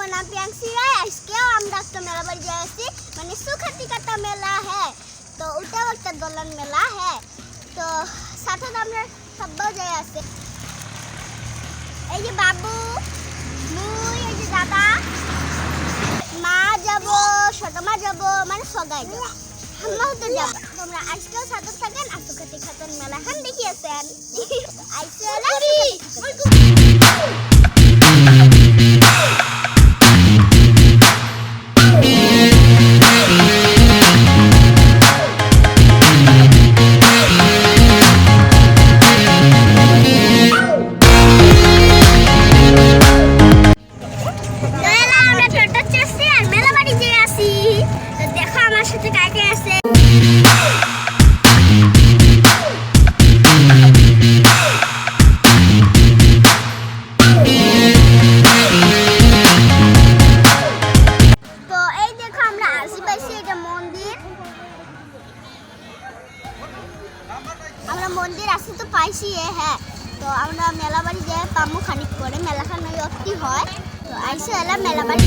আমার নাম প্রিয়াংশী রায়। আজকেও আমরা একটা মেলা বাড়ি যাই আছি, মানে সুখাতি কাটা মেলা হ্যাঁ। তো ওটাও একটা দোলন মেলা হ্যাঁ। তো সাথে আমরা সবাই যাই আছে। এই যে বাবু, মুই, এই যে দাদা, মা যাব, ছোট মা যাব, মানে সবাই যাব। আমরাও তো যাব। তোমরা আজকেও সাথে থাকেন আর সুখাতি কাটার মেলা এখন দেখিয়েছেন। দেখো আমার সাথে কাকে আছে। তো এই দেখো আমরা আশেপাশে এটা মন্দির, আমরা মন্দির আসি তো পাইছি হ্যাঁ। তো আমরা মেলা বাড়ি যাই পামু খানিক করে, মেলাখানে অতি হয়। তো আইসে এলা মেলা বাড়ি